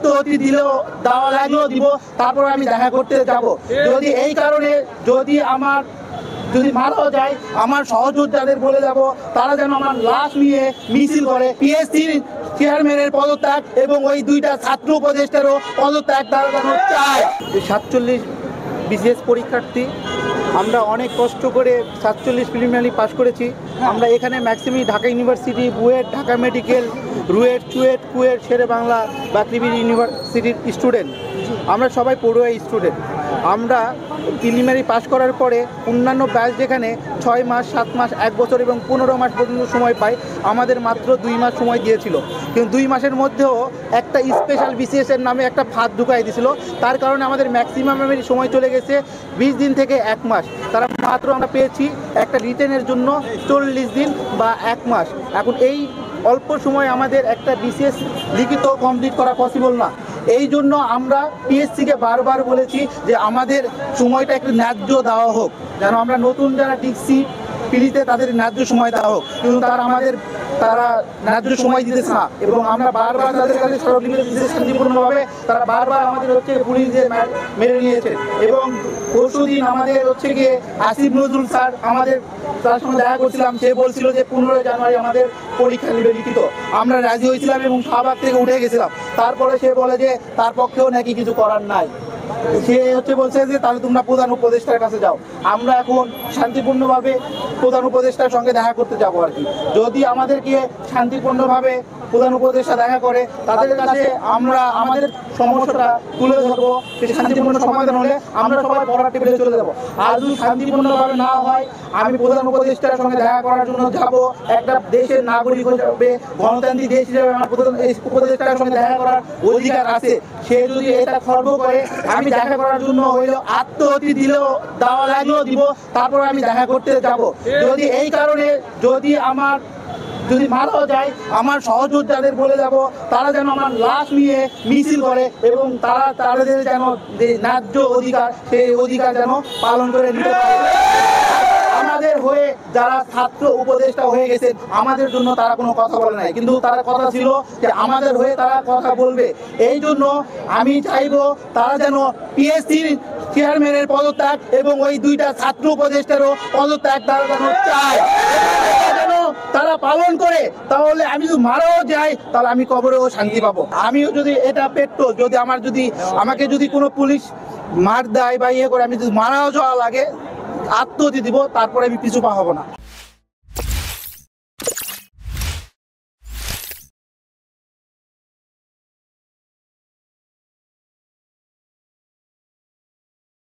অতি দিলেও দেওয়া লাগলেও দিব, তারপর আমি দেখা করতে যাব। যদি এই কারণে যদি মারাও যায়, আমার সহযোদ্ধাদের বলে যাব তারা যেন আমার লাশ নিয়ে মিছিল করে। পিএসসির চেয়ারম্যানের পদত্যাগ এবং ওই দুইটা ছাত্র উপদেষ্টারও পদত্যাগ তারা যেন চায়। 47 বিসিএস পরীক্ষার্থী, আমরা অনেক কষ্ট করে 47 প্রিলিমিনারি পাস করেছি। আমরা এখানে maximum Dhaka university, BUET, Dhaka medical, RUET, CUET, KUET, Shere Bangla বা ত্রিপুরা ইউনিভার্সিটির স্টুডেন্ট। আমরা সবাই পড়ুয়া স্টুডেন্ট। আমরা প্রিলিমিনারি পাস করার পরে অন্যান্য ব্যাচ যেখানে 6 মাস, 7 মাস, 1 বছর এবং 15 মাস পর্যন্ত সময় পায়, আমাদের মাত্র 2 মাস সময় দিয়েছিল। কিন্তু 2 মাসের মধ্যেও একটা স্পেশাল বিসিএসের নামে একটা ফাঁদ ঢুকাই দিয়েছিল। তার কারণে আমাদের ম্যাক্সিমাম সময় চলে গেছে 20 দিন থেকে 1 মাস। তারা মাত্র আমরা পেয়েছি একটা রিটেনের জন্য 40 দিন বা 1 মাস। এখন এই অল্প সময় আমাদের একটা বিসিএস লিখিত কমপ্লিট করা পসিবল না। এই জন্য আমরা পিএসসিকে বারবার বলেছি যে আমাদের সময়টা একটু ন্যায্য দেওয়া হোক, যেন আমরা নতুন যারা টিকছি পিলিতে তাদের ন্যায্য সময় দেওয়া হোক। কিন্তু তারা ন্যায্য সময় দিতেছে না এবং আমরা বারবার তাদের কাছে স্মারকলিপি দিতে শান্তিপূর্ণভাবে তারা বারবার আমাদের পুলিশ দিয়ে মেরে নিয়েছে। এবং পরশুদিন আমাদের গিয়ে আসিফ নজরুল স্যার, তার সঙ্গে দেখা করছিলাম, সে বলছিল যে 15 জানুয়ারি আমাদের পরীক্ষা নেবে লিখিত। আমরা রাজি হয়েছিলাম এবং শাহবাগ থেকে উঠে গেছিলাম। তারপরে সে বলে যে তার পক্ষেও নাকি কিছু করার নাই। সে বলছে যে তাহলে তোমরা প্রধান উপদেষ্টার কাছে যাও। আমরা এখন শান্তিপূর্ণভাবে প্রধান উপদেষ্টার সঙ্গে দেখা করতে যাবো আর কি। যদি আমাদেরকে শান্তিপূর্ণভাবে প্রধান উপদেষ্টা দেখা করে, তাদের কাছে আমরা আমাদের সমস্যাটা তুলে ধরবো। শান্তিপূর্ণ সমাধান হলে আমরা সবাই পড়ার টেবিলে চলে যাবো। আর যদি শান্তিপূর্ণভাবে না হয়, আমি প্রধান উপদেষ্টার সঙ্গে দেখা করার জন্য যাব। একটা দেশের নাগরিক হিসেবে, গণতান্ত্রিক দেশ হিসেবে আমার প্রধান উপদেষ্টার সঙ্গে দেখা করার অধিকার আছে। সে যদি এটা খর্ব করে, আমি দেখা করার জন্য হইলেও আত্মহতি দিলেও দেওয়া লাগলেও দিব, তারপর আমি দেখা করতে যাব। যদি এই কারণে যদি মারাও যায়, আমার সহযোদ্ধাদের বলে যাব তারা যেন আমার লাশ নিয়ে মিছিল করে এবং তাদের যেন ন্যায্য অধিকার, সেই অধিকার যেন পালন করে নিতে পারে। আমাদের হয়ে যারা ছাত্র উপদেষ্টা হয়ে গেছেন, আমাদের জন্য তারা কোনো কথা বলে নাই, কিন্তু তারা কথা ছিল যে আমাদের হয়ে তারা কথা বলবে। এই জন্য আমি চাইবো তারা যেন পিএসসির চেয়ারম্যানের পদত্যাগ এবং ওই দুইটা ছাত্র উপদেষ্টারও পদত্যাগ তারা যেন চায়, তারা পালন করে। তাহলে আমি যদি মারাও যাই, তাহলে আমি কবরেও শান্তি পাবো। আমিও যদি এটা পেট্রোল, আমাকে যদি কোনো পুলিশ মার দেয় বা ইয়ে করে, আমি যদি মারাও যাওয়া লাগে, আত্মহতি দিব, তারপরে আমি পিছু পা হব না।